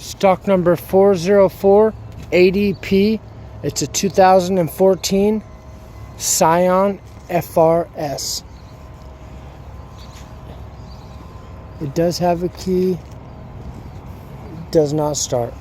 Stock number 404 ADP. It's a 2014 Scion FRS. It does have a key. It does not start.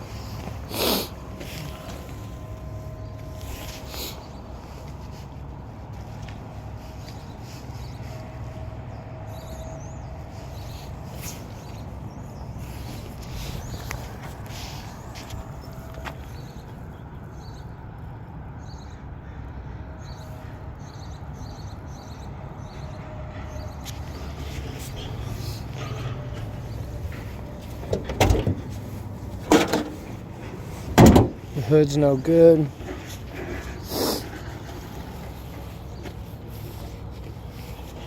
The hood's no good.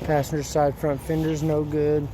Passenger side front fender's no good.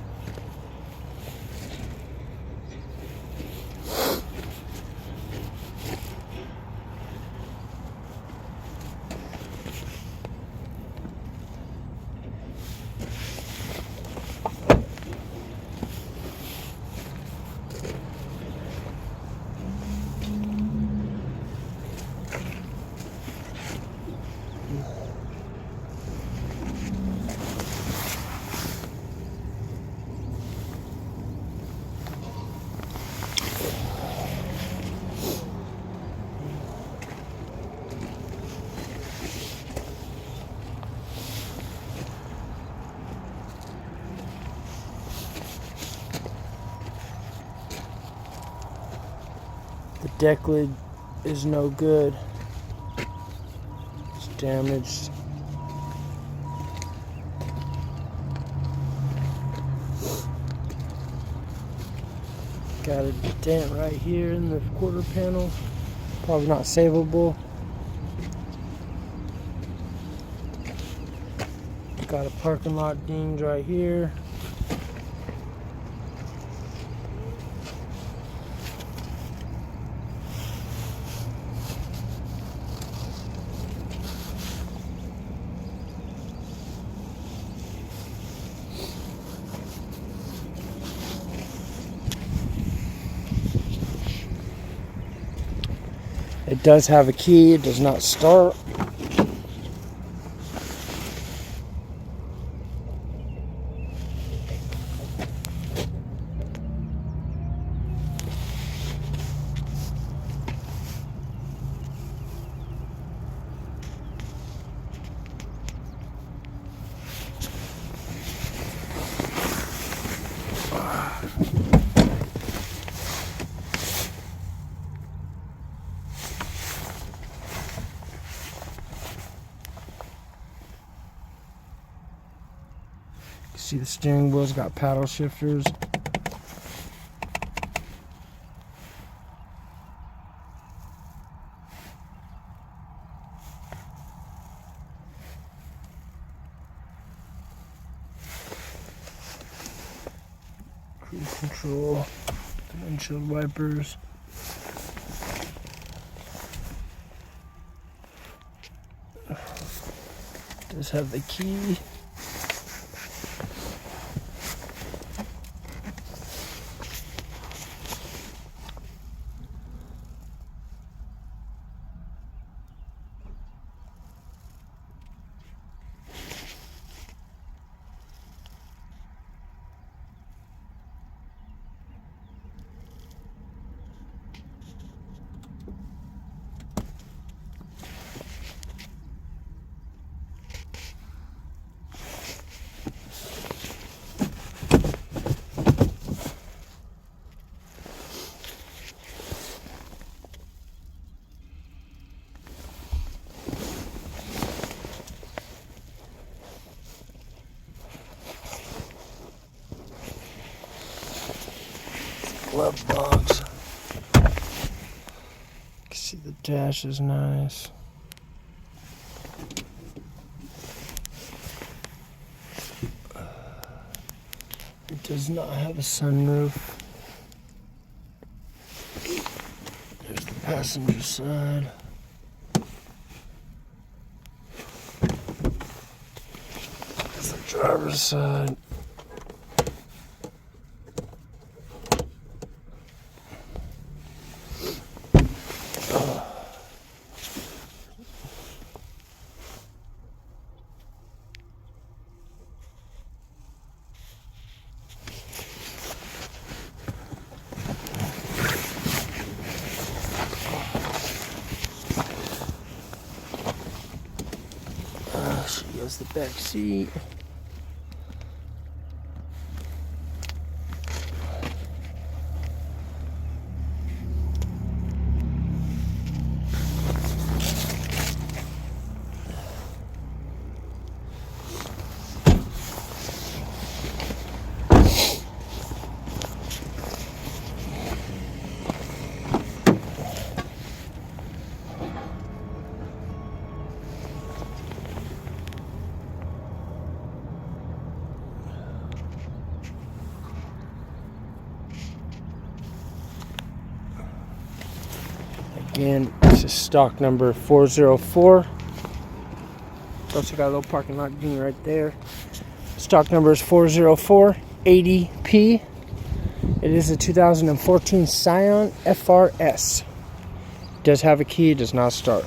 The deck lid is no good. It's damaged. Got a dent right here in the quarter panel. Probably not savable. Got a parking lot dings right here. It does have a key. It does not start. See, the steering wheel's got paddle shifters. Cruise control, windshield wipers. Does have the key. Glove box. You can see the dash is nice. It does not have a sunroof. There's the passenger side. There's the driver's side. goes the back seat. Again, this is stock number 404. Also got a little parking lot unit right there. Stock number is 404 80P. It is a 2014 Scion FRS. Does have a key, does not start.